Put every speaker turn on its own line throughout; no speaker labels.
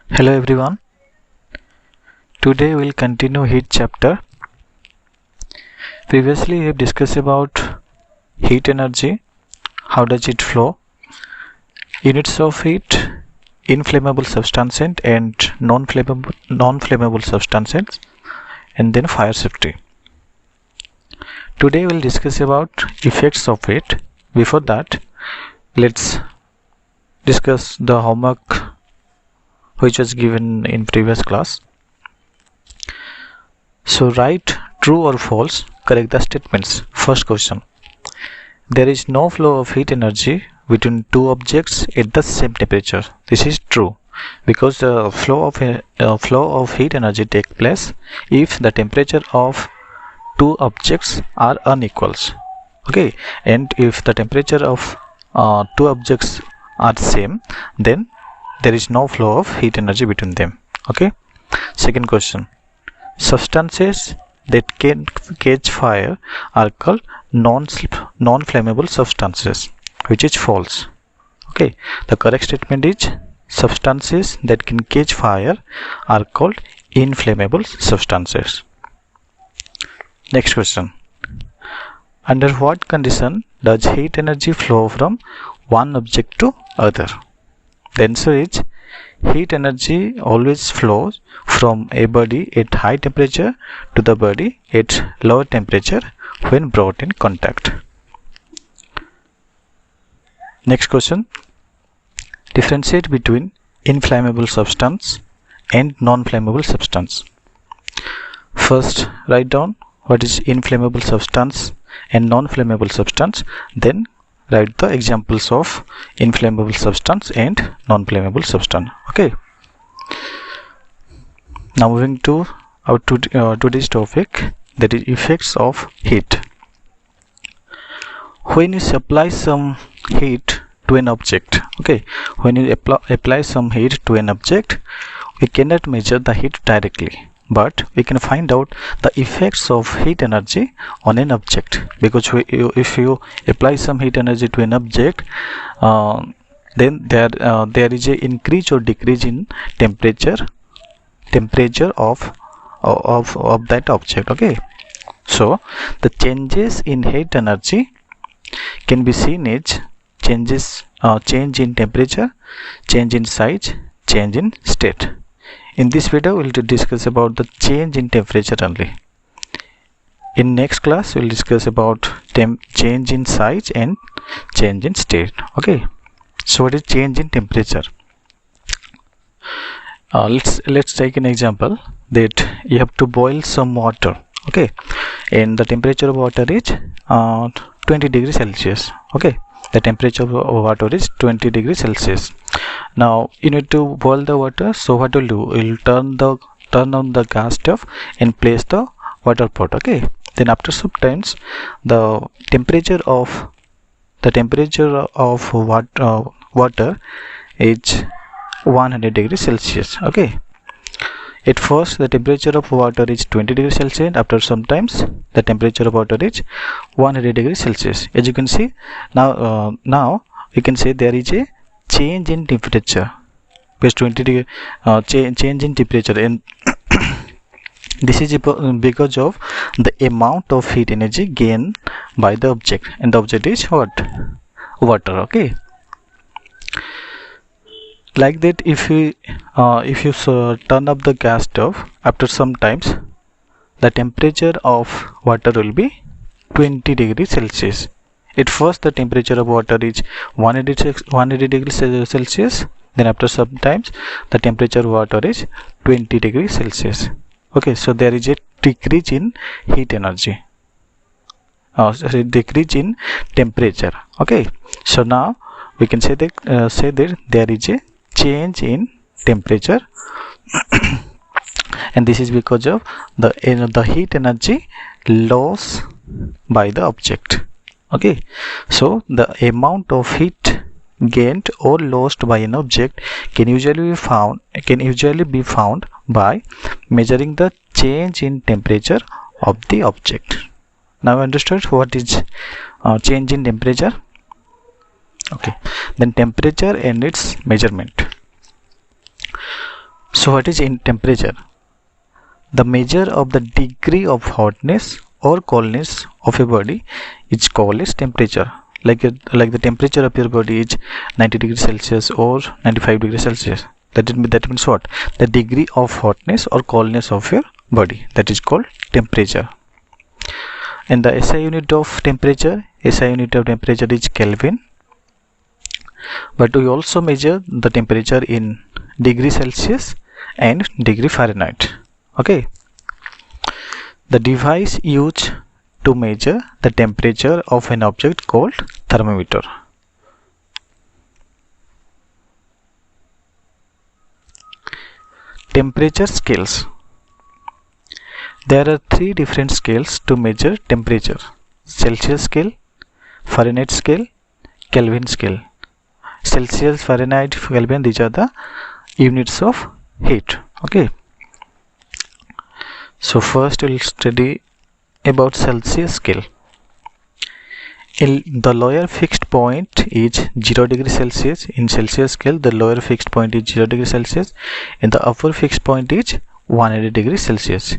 Hello everyone. Today we'll continue heat chapter. Previously we have discussed about heat energy, how does it flow, units of heat, inflammable substances and non-flammable substances, and then fire safety. Today we'll discuss about effects of it. Before that, let's discuss the homework which was given in previous class. So write true or false, correct the statements. First question. There is no flow of heat energy between two objects at the same temperature. This is true because the flow of heat energy takes place if the temperature of two objects are unequals. Okay, and if the temperature of two objects are same, then there is no flow of heat energy between them. Okay. Second question. Substances that can catch fire are called non-flammable substances, which is false. Okay, the correct statement is substances that can catch fire are called inflammable substances. Next question. Under what condition does heat energy flow from one object to other? The answer is heat energy always flows from a body at high temperature to the body at lower temperature when brought in contact. Next question. Differentiate between inflammable substance and non-flammable substance. First, write down what is inflammable substance and non-flammable substance, then write the examples of inflammable substance and non-flammable substance. Okay. Now moving to our today's topic, that is effects of heat. When you supply some heat to an object, okay, when you apply some heat to an object, we cannot measure the heat directly, but we can find out the effects of heat energy on an object, because if you apply some heat energy to an object, then there is a increase or decrease in temperature of that object. Okay, so the changes in heat energy can be seen as change in temperature, change in size, change in state. In this video, we'll discuss about the change in temperature only. In next class, we'll discuss about change in size and change in state. Okay. So what is change in temperature? Let's take an example that you have to boil some water. Okay, and the temperature of water is 20 degrees Celsius. Okay, the temperature of water is 20 degrees Celsius. Now you need to boil the water, so what will do? We'll turn on the gas stove and place the water pot. Okay, then after some times the temperature of water is 100 degrees Celsius. Okay, at first the temperature of water is 20 degrees Celsius. After some times the temperature of water is 100 degrees Celsius. As you can see, now you can say there is a change in temperature, because 20 degree change in temperature, and this is because of the amount of heat energy gained by the object, and the object is what? Water. Okay, like that, if you turn up the gas stove, after some times the temperature of water will be 20 degrees Celsius. At first the temperature of water is 100 degrees Celsius, then after some times the temperature of water is 20 degrees Celsius. Okay, so there is a decrease in heat energy, decrease in temperature. Okay, so now we can say that there is a change in temperature and this is because of the heat energy loss by the object. Okay, so the amount of heat gained or lost by an object can usually be found by measuring the change in temperature of the object. Now understood what is change in temperature? Okay, then temperature and its measurement. So what is in temperature? The measure of the degree of hotness or coldness of a body is called as temperature. Like the temperature of your body is 90 degrees Celsius or 95 degrees Celsius. That means what? The degree of hotness or coldness of your body. That is called temperature. And the SI unit of temperature is Kelvin. But we also measure the temperature in degree Celsius and degree Fahrenheit. Okay. The device used to measure the temperature of an object called thermometer. Temperature scales. There are three different scales to measure temperature: Celsius scale, Fahrenheit scale, Kelvin scale. Celsius, Fahrenheit, Kelvin, these are the units of heat. Okay. So first we'll study about Celsius scale. The lower fixed point is 0 degree Celsius. In Celsius scale, the lower fixed point is 0 degree Celsius and the upper fixed point is 180 degrees Celsius.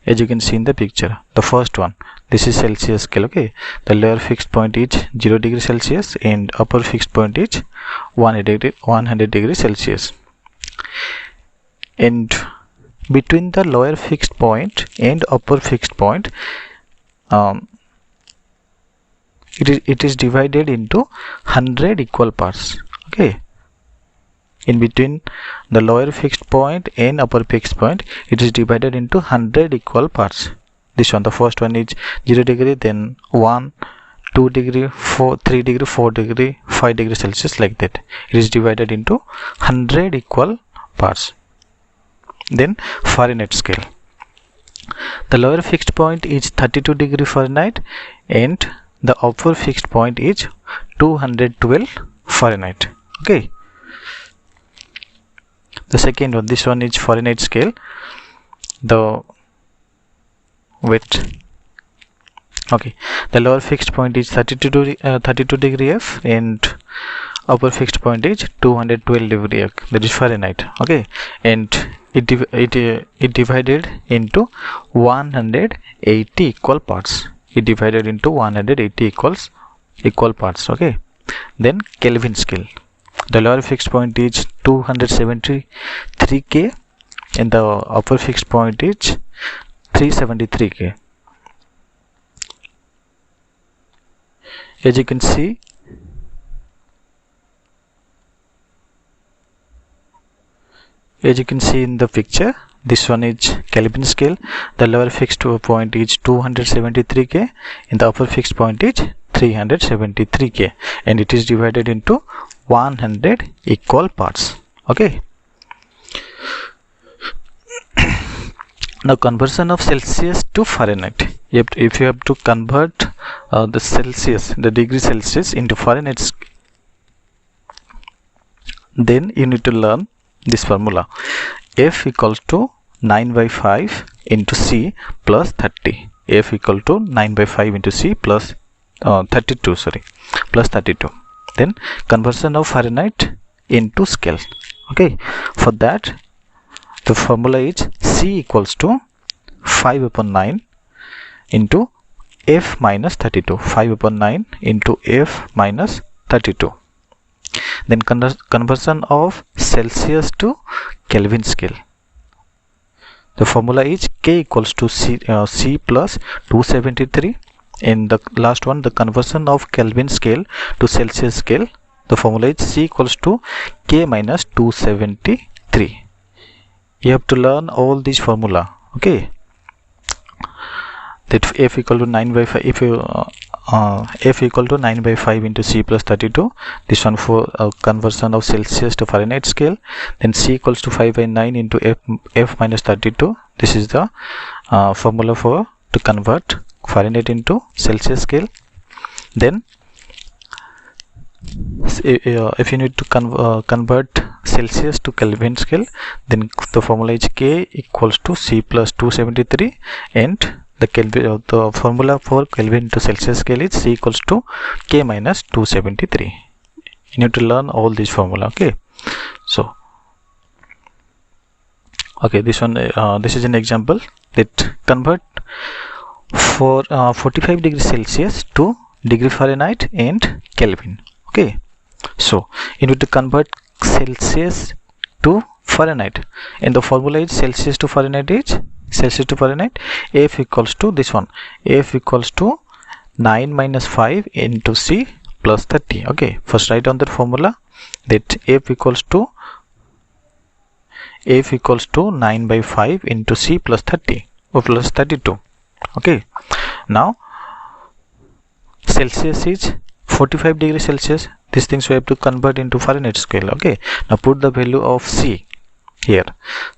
As you can see in the picture, the first one, this is Celsius scale. Okay, the lower fixed point is 0 degree Celsius and upper fixed point is 100 degrees Celsius. And between the lower fixed point and upper fixed point, it is divided into 100 equal parts. Okay, in between the lower fixed point and upper fixed point, it is divided into 100 equal parts. This one, the first one is 0 degree, then 1, 2 degree, 4, 3 degree, 4 degree, 5 degree Celsius, like that. It is divided into 100 equal parts. Then Fahrenheit scale. The lower fixed point is 32 degree Fahrenheit and the upper fixed point is 212 Fahrenheit. Okay. The second one, this one is Fahrenheit scale. The lower fixed point is 32 degree F and upper fixed point is 212 degree F. That is Fahrenheit. Okay, and it divided into 180 equal parts. It divided into 180 equal parts. Okay. Then Kelvin scale. The lower fixed point is 273 K and the upper fixed point is 373 K. As you can see, in the picture, this one is Kelvin scale. The lower fixed point is 273 K and the upper fixed point is 373 K, and it is divided into 100 equal parts. Okay. Now conversion of Celsius to Fahrenheit. If you have to convert the degree Celsius into Fahrenheit, then you need to learn this formula: F equals to 9 by 5 into C plus 30. F equal to 9 by 5 into C plus 32. Then conversion of Fahrenheit into scale. Okay, for that the formula is C equals to 5 upon 9 into F minus 32. 5 upon 9 into F minus 32. Then conversion of Celsius to Kelvin scale. The formula is K equals to C plus 273. In the last one, the conversion of Kelvin scale to Celsius scale, the formula is C equals to K minus 273. You have to learn all these formula. Okay. That F equal to 9 by 5. If you F equal to 9 by 5 into C plus 32. This one for conversion of Celsius to Fahrenheit scale. Then C equals to 5 by 9 into F minus 32. This is the formula for to convert Fahrenheit into Celsius scale. Then if you need to convert Celsius to Kelvin scale, then the formula is K equals to C plus 273, and the formula for Kelvin to Celsius scale is C equals to K minus 273. You need to learn all these formula. Okay, so Okay, this one, this is an example that convert for 45 degrees Celsius to degree Fahrenheit and Kelvin. Okay, so you need to convert Celsius to Fahrenheit, and the formula is Celsius to Fahrenheit F equals to this one, F equals to 9 minus 5 into C plus 30. Okay, first write down that formula, that F equals to 9 by 5 into C plus 30 or plus 32. Okay, now Celsius is 45 degrees Celsius. These things we have to convert into Fahrenheit scale. Okay, now put the value of C here.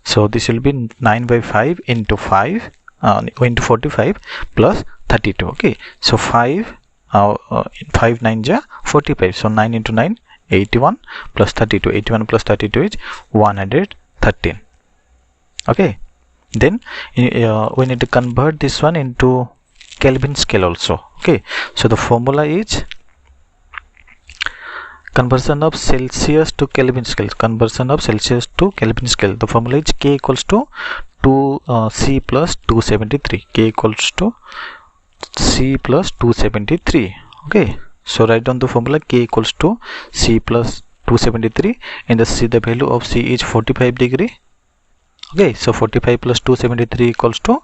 So this will be 9 by 5 into 5 into 45 plus 32. Okay, so 5 9 ja 45, so 9 into 9 81 plus 32, 81 plus 32 is 113. Okay, then we need to convert this one into Kelvin scale also. Okay, so the formula is conversion of Celsius to Kelvin scale. The formula is K equals to 2C plus 273. K equals to C plus 273. Okay, so write down the formula. K equals to C plus 273, and the value of C is 45 degree. Okay, so 45 plus 273 equals to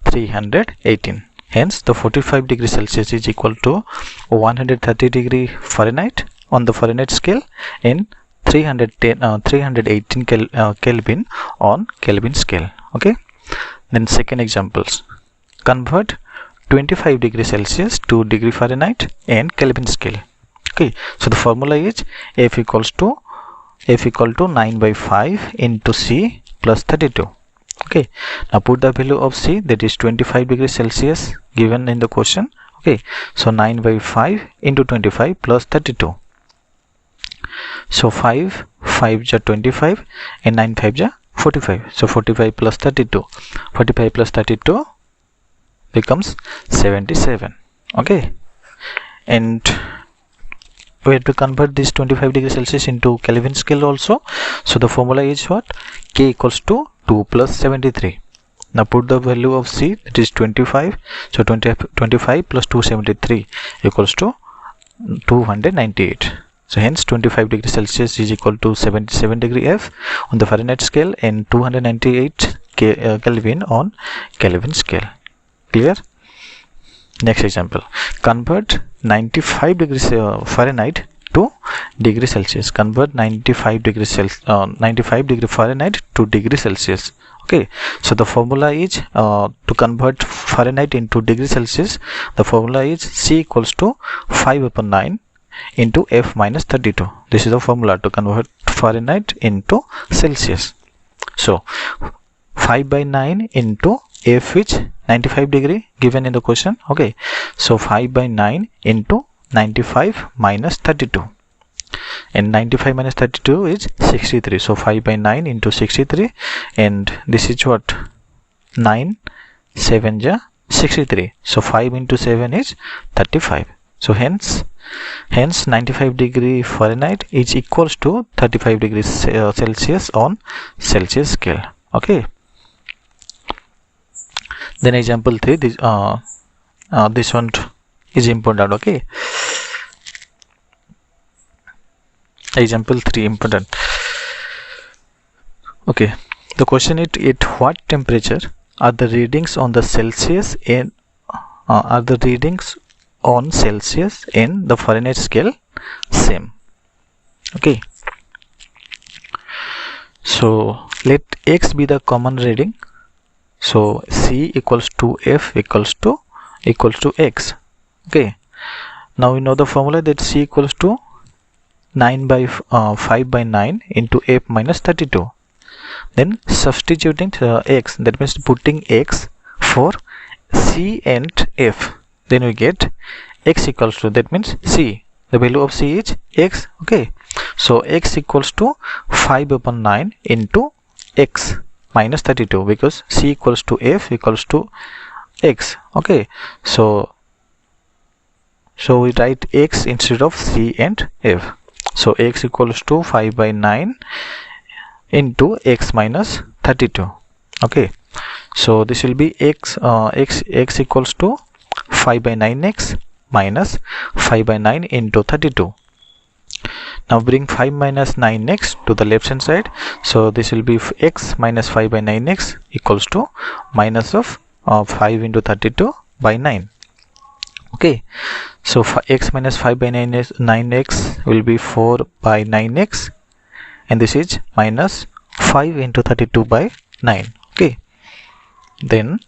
318. Hence the 45 degree Celsius is equal to 130 degree Fahrenheit on the Fahrenheit scale, and 318 Kelvin on Kelvin scale. Okay, then second examples, convert 25 degree Celsius to degree Fahrenheit and Kelvin scale. Okay, so the formula is F equal to 9 by 5 into C plus 32. Okay, now put the value of C, that is 25 degrees Celsius given in the question. Okay, so 9 by 5 into 25 plus 32. So 5 ja 25 and 9 5 ja 45. So 45 plus 32. 45 plus 32 becomes 77. Okay, and we have to convert this 25 degrees Celsius into Kelvin scale also. So the formula is what? K equals to 2 plus 73. Now put the value of C, that is 25. So 25 plus 273 equals to 298. So hence 25 degrees Celsius is equal to 77 degree F on the Fahrenheit scale and 298 Kelvin on Kelvin scale. Clear? Next example, convert 95 degrees Fahrenheit to degree Celsius. Convert 95 degree Fahrenheit to degree Celsius. Okay, so the formula is to convert Fahrenheit into degree Celsius. The formula is C equals to 5 upon 9 into F minus 32. This is the formula to convert Fahrenheit into Celsius. So 5 by 9 into F is 95 degree given in the question. Okay, so 5 by 9 into 95 minus 32, and 95 minus 32 is 63. So 5 by 9 into 63, and this is what? 9 7 ja 63. So 5 into 7 is 35. So hence 95 degree Fahrenheit is equals to 35 degrees Celsius on Celsius scale. Okay, then example 3, this one is important. Okay, example 3 important. Okay, the question is, at what temperature are the readings on the Celsius and the Fahrenheit scale same? Okay, so let X be the common reading. So C equals to F equals to X. Okay, now we know the formula that C equals to 9 by 5 by 9 into F minus 32. Then substituting X, that means putting X for C and F, then we get X equals to, that means C, the value of C is X. Okay, so X equals to 5 upon 9 into X minus 32, because C equals to F equals to X. Okay, so we write X instead of C and F. So X equals to 5 by 9 into X minus 32. Okay, so this will be x equals to 5 by 9x minus 5 by 9 into 32. Now bring 5 minus 9x to the left hand side, so this will be x minus 5 by 9x equals to minus of 5 into 32 by 9. Okay, so x minus 5 by 9x will be 4 by 9x, and this is minus 5 into 32 by 9. Okay, then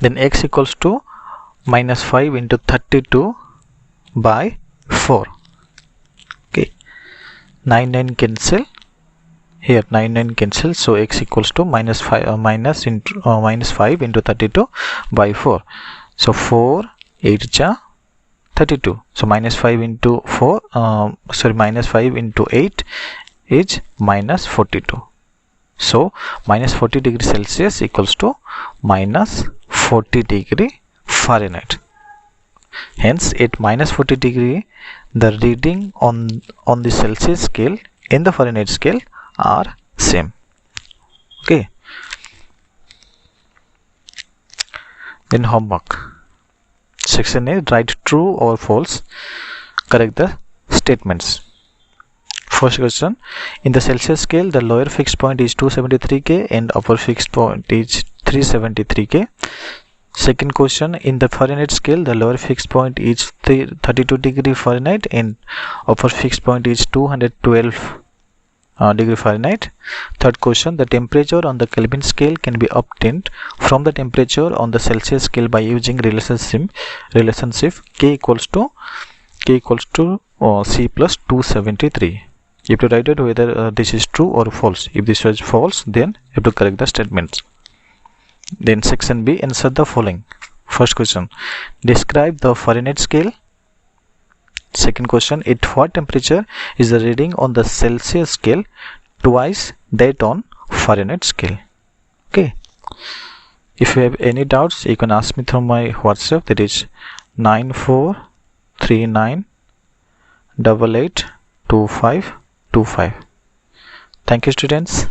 x equals to minus 5 into 32 by 4. Okay, 9 cancel here, 9 cancel, so x equals to minus 5 minus 5 into 32 by 4. So 4 8 ja 32, so minus 5 into 4 minus 5 into 8 is minus 42. So minus 40 degree Celsius equals to minus 40 degree Fahrenheit. Hence at minus 40 degree the reading on the Celsius scale and the Fahrenheit scale are same. Okay, then homework section A, write true or false, correct the statements. First question, in the Celsius scale the lower fixed point is 273 K and upper fixed point is 373 K. Second question, in the Fahrenheit scale the lower fixed point is 32 degree Fahrenheit and upper fixed point is 212 degree Fahrenheit. Third question, the temperature on the Kelvin scale can be obtained from the temperature on the Celsius scale by using relationship K equals to C plus 273. You have to write it whether this is true or false. If this was false, then you have to correct the statements. Then section B, answer the following. First question, describe the Fahrenheit scale. Second question, at what temperature is the reading on the Celsius scale twice that on Fahrenheit scale? Okay, if you have any doubts you can ask me through my WhatsApp, that is 9439882525. Thank you students.